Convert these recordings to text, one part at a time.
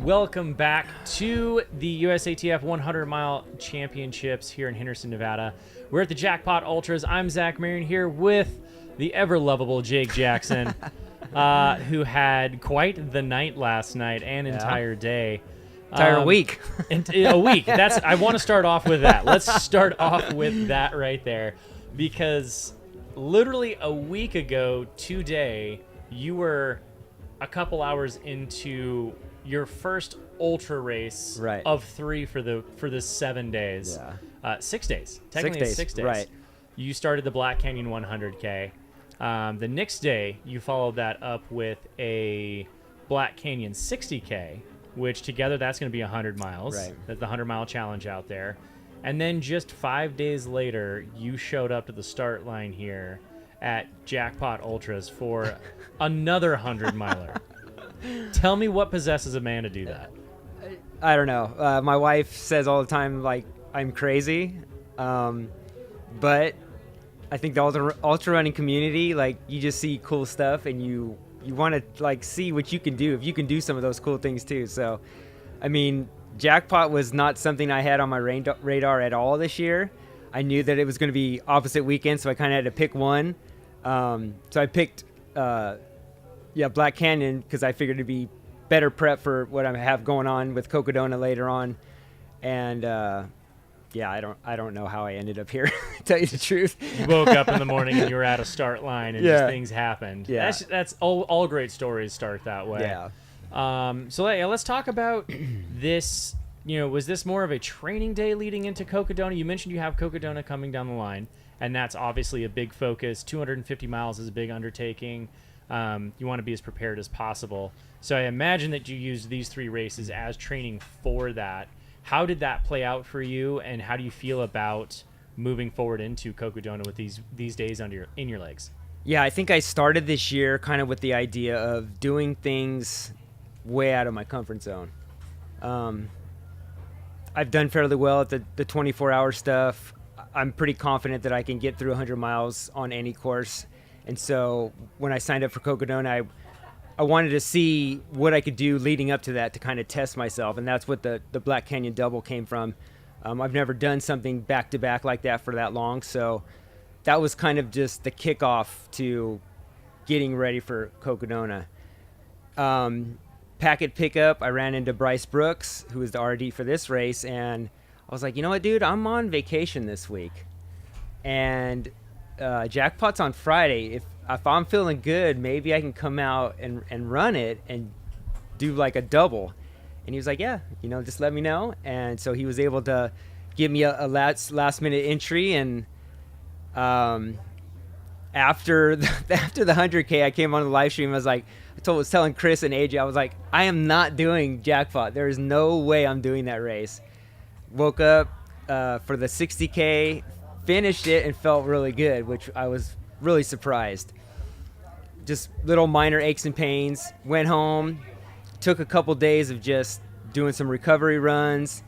Welcome back to the USATF 100-mile championships here in Henderson, Nevada. We're at the Jackpot Ultras. I'm Zach Marion here with the ever-lovable Jake Jackson, who had quite the night last night and entire day. Entire week. A week. I want to start off with that. Let's start off with that right there, because literally a week ago today, you were a couple hours into your first ultra race of 3 for the 7 days. 6 days. Technically 6 days. Right. You started the Black Canyon 100K. The next day, you followed that up with a Black Canyon 60K, which together that's going to be 100 miles. Right. That's the 100-mile challenge out there. And then just 5 days later, you showed up to the start line here at Jackpot Ultras for another 100-miler. Tell me what possesses a man to do that. I don't know. My wife says all the time, like, I'm crazy. But I think the ultra running community, like, you just see cool stuff and you want to, like, see what you can do, if you can do some of those cool things too. So, I mean, Jackpot was not something I had on my radar at all this year. I knew that it was going to be opposite weekends, so I kind of had to pick one. So I picked Black Canyon because I figured it'd be better prep for what I have going on with Cocodona later on. And I don't know how I ended up here, to tell you the truth. You woke up in the morning and you were at a start line and just things happened. Yeah. That's all great stories start that way. Yeah. So let's talk about this. Was this more of a training day leading into Cocodona? You mentioned you have Cocodona coming down the line, and that's obviously a big focus. 250 miles is a big undertaking. You want to be as prepared as possible. So I imagine that you used these 3 races as training for that. How did that play out for you, and how do you feel about moving forward into Cocodona with these days in your legs? Yeah, I think I started this year kind of with the idea of doing things way out of my comfort zone. I've done fairly well at the 24-hour stuff. I'm pretty confident that I can get through 100 miles on any course. And so when I signed up for Cocodona, I wanted to see what I could do leading up to that to kind of test myself. And that's what the Black Canyon Double came from. I've never done something back-to-back like that for that long. So that was kind of just the kickoff to getting ready for Cocodona. Packet pickup, I ran into Bryce Brooks, who was the RD for this race. And I was like, you know what, dude, I'm on vacation this week. And Jackpot's on Friday. If I'm feeling good, maybe I can come out and run it and do like a double. And he was like, yeah, just let me know. And so he was able to give me a last minute entry. And after the 100K, I came on the live stream. I was telling Chris and AJ, I was like, I am not doing Jackpot. There is no way I'm doing that race. Woke up for the 60K, finished it, and felt really good, which I was really surprised. Just little minor aches and pains. Went home, took a couple days of just doing some recovery runs.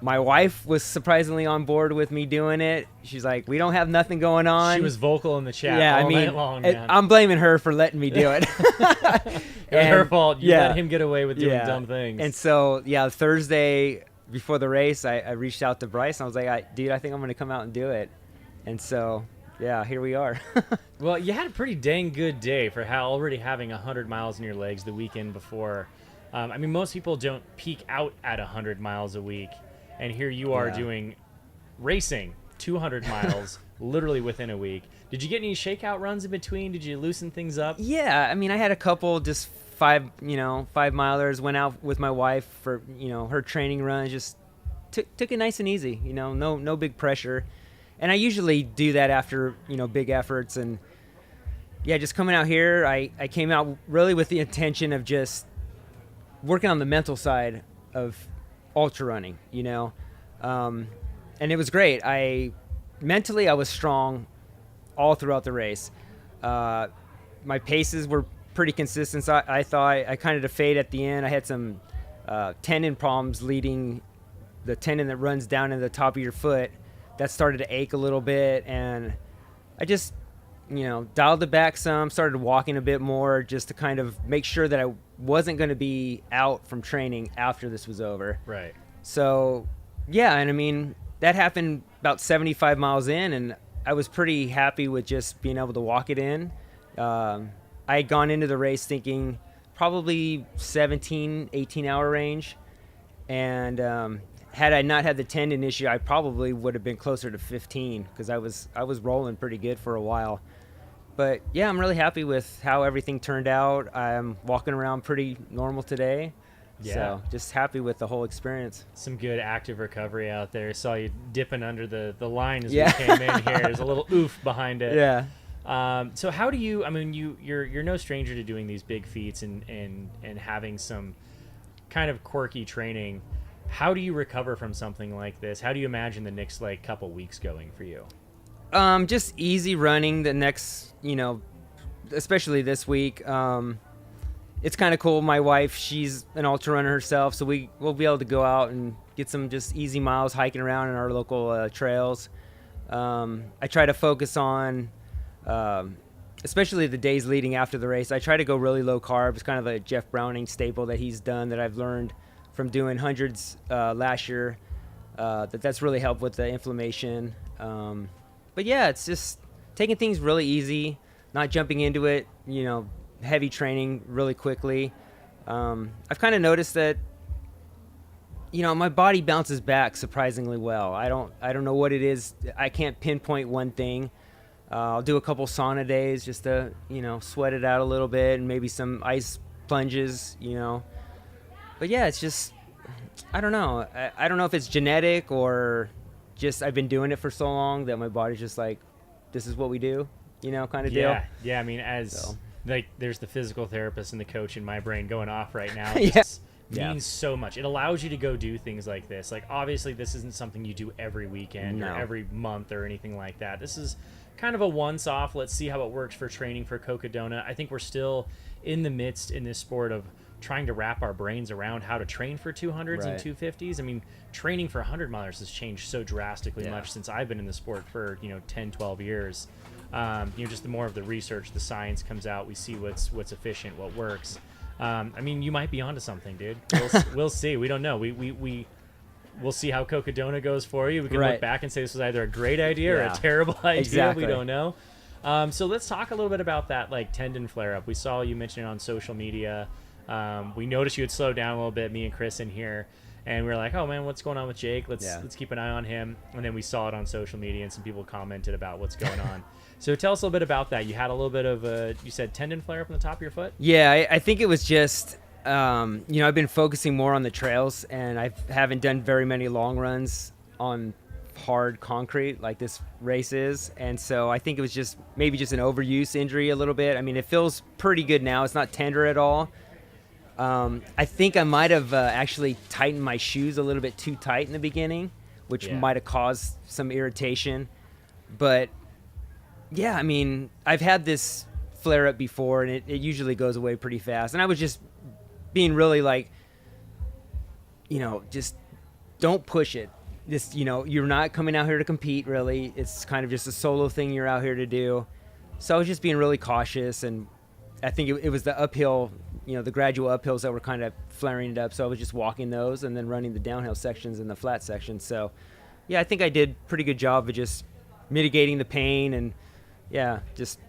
My wife was surprisingly on board with me doing it. She's like, we don't have nothing going on. She was vocal in the chat night long, man. I'm blaming her for letting me do it. It was her fault. You let him get away with doing dumb things. And so, Thursday before the race, I reached out to Bryce, and I was like, dude, I think I'm going to come out and do it. And so, here we are. Well, you had a pretty dang good day for already having 100 miles in your legs the weekend before. Most people don't peak out at 100 miles a week. And here you are doing racing 200 miles literally within a week. Did you get any shakeout runs in between? Did you loosen things up? Yeah, I had a couple just 5 milers. Went out with my wife for her training runs. Just took it nice and easy. No big pressure. And I usually do that after big efforts. And just coming out here, I came out really with the intention of just working on the mental side of ultra running, and it was great. Mentally I was strong all throughout the race. My paces were pretty consistent. So I thought I kind of defayed at the end. I had some tendon problems leading the tendon that runs down in the top of your foot. That started to ache a little bit, and I just dialed it back some, started walking a bit more just to kind of make sure that I wasn't going to be out from training after this was over. Right. So, yeah, and I mean, that happened about 75 miles in, and I was pretty happy with just being able to walk it in. I had gone into the race thinking probably 17, 18-hour range, and had I not had the tendon issue, I probably would have been closer to 15 because I was rolling pretty good for a while. But yeah, I'm really happy with how everything turned out. I'm walking around pretty normal today. Yeah. So just happy with the whole experience. Some good active recovery out there. Saw you dipping under the line as Yeah. we came in here. There's a little oof behind it. Yeah. So how do you, I mean, you're no stranger to doing these big feats and having some kind of quirky training. How do you recover from something like this? How do you imagine the next like couple weeks going for you? Just easy running the next, especially this week. It's kind of cool. My wife, she's an ultra runner herself, so we'll be able to go out and get some just easy miles hiking around in our local trails. I try to focus on, especially the days leading after the race, I try to go really low carb. It's kind of a Jeff Browning staple that he's done that I've learned from doing hundreds last year. That's really helped with the inflammation. But yeah, it's just taking things really easy, not jumping into it, heavy training really quickly. I've kind of noticed that, my body bounces back surprisingly well. I don't know what it is. I can't pinpoint one thing. I'll do a couple sauna days just to, sweat it out a little bit, and maybe some ice plunges, But yeah, it's just, I don't know. I don't know if it's genetic or just I've been doing it for so long that my body's just like, this is what we do, kind of deal. Yeah. I mean, like, there's the physical therapist and the coach in my brain going off right now. Yeah. Means so much. It allows you to go do things like this. Like, obviously, this isn't something you do every weekend or every month or anything like that. This is kind of a once-off. Let's see how it works for training for Cocodona. I think we're still in the midst in this sport of trying to wrap our brains around how to train for 200s and 250s. I mean, training for 100 milers has changed so drastically much since I've been in the sport for 10, 12 years. Just the more of the research, the science comes out, we see what's efficient, what works. I mean, you might be onto something, dude. We'll see. We don't know. We'll see how Cocodona goes for you. We can look back and say this was either a great idea or a terrible idea. Exactly. We don't know. So let's talk a little bit about that like tendon flare-up. We saw you mention it on social media. We noticed you had slowed down a little bit, me and Chris in here, and we were like, oh man, what's going on with Jake? Let's keep an eye on him. And then we saw it on social media and some people commented about what's going on. So tell us a little bit about that. You had a little bit of you said tendon flare up on the top of your foot? Yeah, I think it was just, I've been focusing more on the trails, and I haven't done very many long runs on hard concrete like this race is. And so I think it was just maybe just an overuse injury a little bit. I mean, it feels pretty good now. It's not tender at all. I think I might have actually tightened my shoes a little bit too tight in the beginning, which might have caused some irritation. But yeah, I mean, I've had this flare up before, and it usually goes away pretty fast. And I was just being really like, just don't push it. This, you're not coming out here to compete, really. It's kind of just a solo thing you're out here to do. So I was just being really cautious, and I think it was the uphill, the gradual uphills that were kind of flaring it up. So I was just walking those and then running the downhill sections and the flat sections. So yeah, I think I did a pretty good job of just mitigating the pain and just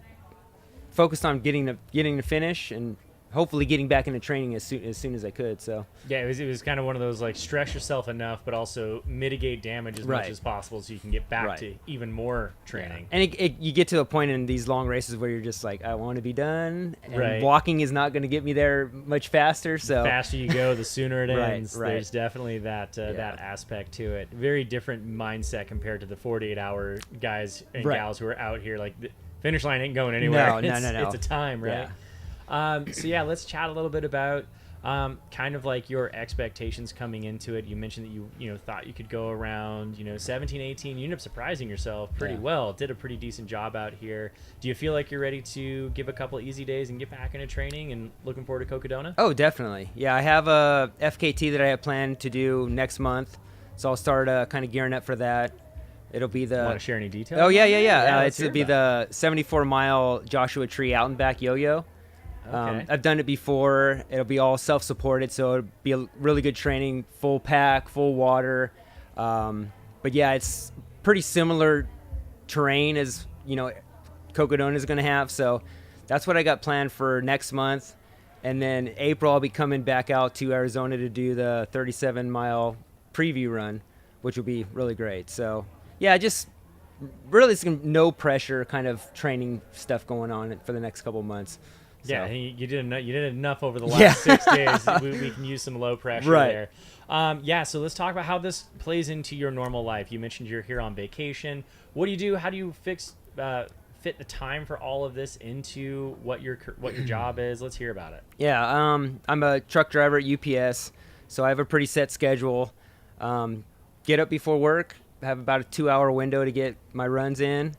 focused on getting the finish and hopefully getting back into training as soon as I could. So yeah, it was kind of one of those like stress yourself enough, but also mitigate damage as much as possible so you can get back to even more training. Yeah. And you get to a point in these long races where you're just like, I want to be done. And walking is not going to get me there much faster. So the faster you go, the sooner it ends. Right. There's definitely that aspect to it. Very different mindset compared to the 48-hour guys and gals who are out here. Like the finish line ain't going anywhere. No. It's a time, right? Yeah. Let's chat a little bit about kind of like your expectations coming into it. You mentioned that you thought you could go around 17, 18. You ended up surprising yourself pretty well. Did a pretty decent job out here. Do you feel like you're ready to give a couple easy days and get back into training and looking forward to Cocodona? Oh, definitely. Yeah, I have a FKT that I have planned to do next month, so I'll start kind of gearing up for that. It'll be the. Want to share any details? Oh yeah, yeah, Yeah, yeah. let's It'll hear be about the 74-mile Joshua Tree out and back yo-yo. Okay. I've done it before. It'll be all self-supported, so it'll be a really good training, full pack, full water. But yeah, it's pretty similar terrain as Cocodona is going to have. So that's what I got planned for next month. And then April, I'll be coming back out to Arizona to do the 37-mile preview run, which will be really great. So yeah, just really some no pressure kind of training stuff going on for the next couple of months. Yeah, So. you did enough over the last 6 days. We can use some low pressure Right. there. Yeah, so let's talk about how this plays into your normal life. You mentioned you're here on vacation. What do you do? How do you fit the time for all of this into what your job is? Let's hear about it. Yeah, I'm a truck driver at UPS, so I have a pretty set schedule. Get up before work, have about a 2-hour window to get my runs in.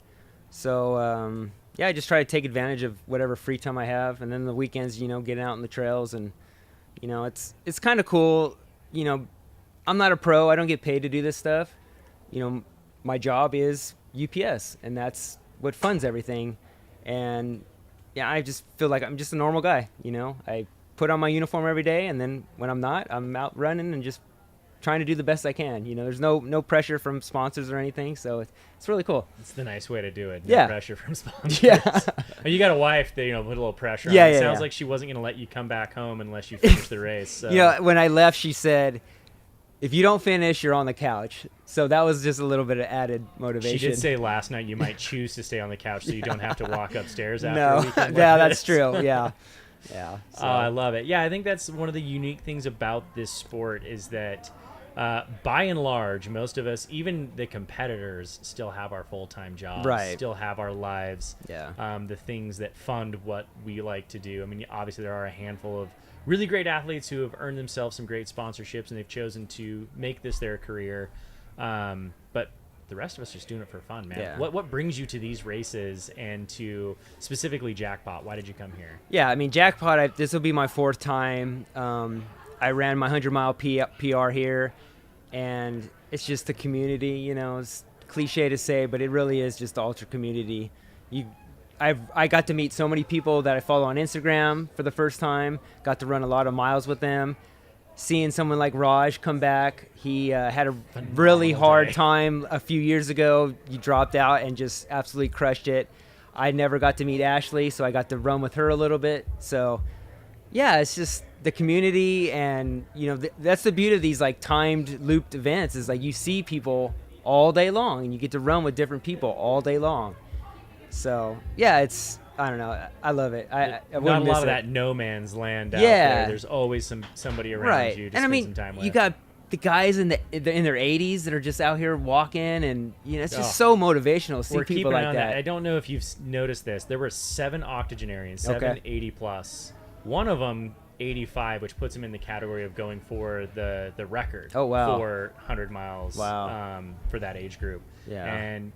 So yeah, I just try to take advantage of whatever free time I have, and then the weekends, getting out on the trails, and it's kind of cool. I'm not a pro. I don't get paid to do this stuff. My job is UPS, and that's what funds everything. And yeah, I just feel like I'm just a normal guy. I put on my uniform every day, and then when I'm not, I'm out running and just trying to do the best I can. There's no pressure from sponsors or anything, so it's really cool. It's the nice way to do it. No Yeah. pressure from sponsors. Yeah. You got a wife that put a little pressure on. Yeah, It yeah, sounds yeah. like she wasn't going to let you come back home unless you finished the race. So. When I left, she said, if you don't finish, you're on the couch. So that was just a little bit of added motivation. She did say last night you might choose to stay on the couch so you don't have to walk upstairs after no. a weekend like Yeah, this. that's true. Yeah. Yeah. Oh, I love it. Yeah, I think that's one of the unique things about this sport is that by and large, most of us, even the competitors, still have our full-time jobs, Right. still have our lives, Yeah. the things that fund what we like to do. I mean, obviously there are a handful of really great athletes who have earned themselves some great sponsorships and they've chosen to make this their career. But the rest of us are just doing it for fun, man. Yeah. What brings you to these races and to specifically Jackpot? Why did you come here? Yeah, I mean, Jackpot, this will be my 4th time. I ran my 100-mile PR here, and it's just the community, it's cliche to say, but it really is just the ultra community. I got to meet so many people that I follow on Instagram for the first time, got to run a lot of miles with them. Seeing someone like Raj come back, he had a really hard time a few years ago. He dropped out and just absolutely crushed it. I never got to meet Ashley, so I got to run with her a little bit. So, yeah, it's just the community, and that's the beauty of these like timed looped events is like you see people all day long, and you get to run with different people all day long. So, yeah, I don't know. I love it. I Not a wouldn't lot miss of it. that no man's land out Yeah. there. There's always somebody around Right. you to And I spend mean, some time with. you got the guys in their 80s that are just out here walking, and it's just Oh. so motivational to see We're people keeping like on that. I that. don't know if you've noticed this. There were 7 octogenarians, 7 Okay. 80 plus. One of them 85, which puts him in the category of going for the record. Oh, wow. For 100 miles. Wow. For that age group. Yeah. And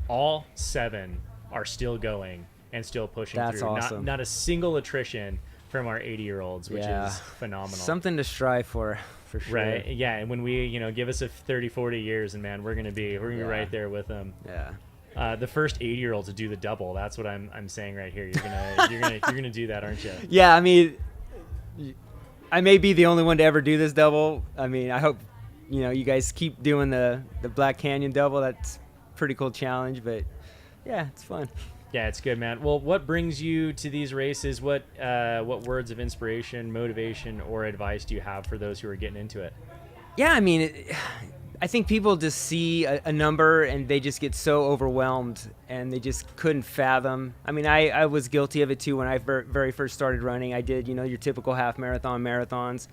all 7 are still going and still pushing That's through. awesome. Not a single attrition from our 80-year-olds, which Yeah. is phenomenal. Something to strive for sure. Right. Yeah. And when we, give us a 30, 40 years, and man, we're gonna be Yeah. right there with them. Yeah. The first 80-year-old to do the double. That's what I'm saying right here. You're gonna do that, aren't you? Yeah, I mean, I may be the only one to ever do this double. I mean, I hope you guys keep doing the Black Canyon double. That's a pretty cool challenge, but yeah, it's fun. Yeah, it's good, man. Well, what brings you to these races? What words of inspiration, motivation, or advice do you have for those who are getting into it? Yeah, I mean, I think people just see a number and they just get so overwhelmed and they just couldn't fathom. I mean, I was guilty of it too when I very first started running. I did, your typical half marathon marathons.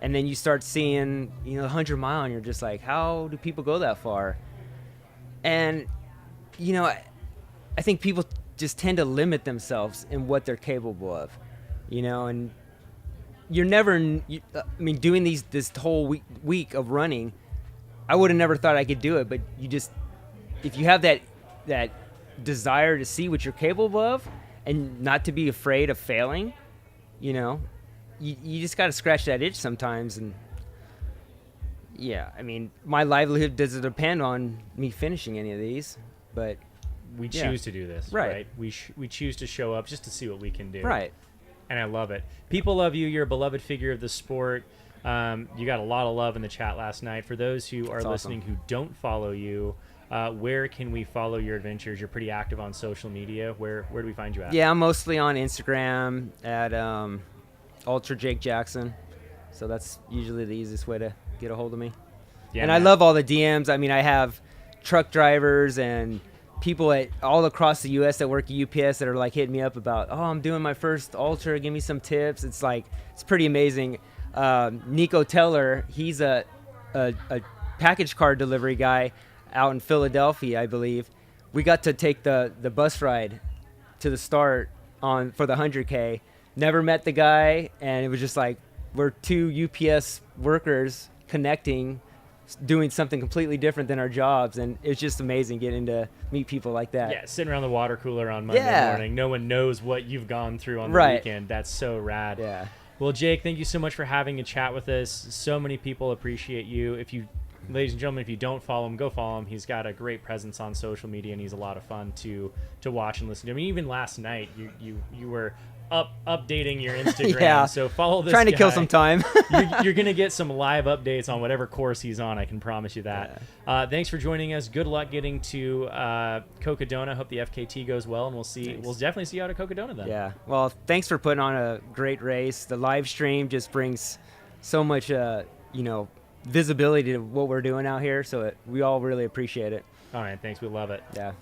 And then you start seeing, 100 mile and you're just like, how do people go that far? And, I think people just tend to limit themselves in what they're capable of, and you're never, doing this whole week of running, I would have never thought I could do it, but if you have that desire to see what you're capable of and not to be afraid of failing, you just got to scratch that itch sometimes. And Yeah, I mean, my livelihood doesn't depend on me finishing any of these, but We Yeah. choose to do this, Right. right? We choose to show up just to see what we can do. right. And I love it. People love you. You're a beloved figure of the sport. You got a lot of love in the chat last night. For those who are That's listening awesome. who don't follow you, where can we follow your adventures? You're pretty active on social media. Where do we find you at? Yeah, I'm mostly on Instagram at Ultra Jake Jackson, so that's usually the easiest way to get a hold of me. Yeah, And man. I love all the DMs. I mean, I have truck drivers and people at all across the U.S. that work at UPS that are like hitting me up about, oh, I'm doing my first Ultra. Give me some tips. It's like it's pretty amazing. Nico Teller, he's a package car delivery guy out in Philadelphia, I believe. We got to take the bus ride to the start for the 100K. Never met the guy, and it was just like we're two UPS workers connecting, doing something completely different than our jobs, and it's just amazing getting to meet people like that. Yeah, sitting around the water cooler on Monday Yeah. morning. No one knows what you've gone through on the Right. weekend. That's so rad. Yeah. Well, Jake, thank you so much for having a chat with us. So many people appreciate you. Ladies and gentlemen, if you don't follow him, go follow him. He's got a great presence on social media, and he's a lot of fun to watch and listen to. I mean, even last night, you were updating your Instagram. Yeah. So follow this Trying to kill guy. some time. You're going to get some live updates on whatever course he's on. I can promise you that. Thanks for joining us. Good luck getting to Cocodona. Hope the FKT goes well, and we'll see. Thanks. We'll definitely see you out at Cocodona then. Yeah. Well, thanks for putting on a great race. The live stream just brings so much, visibility to what we're doing out here. So we all really appreciate it. All right. Thanks. We love it. Yeah.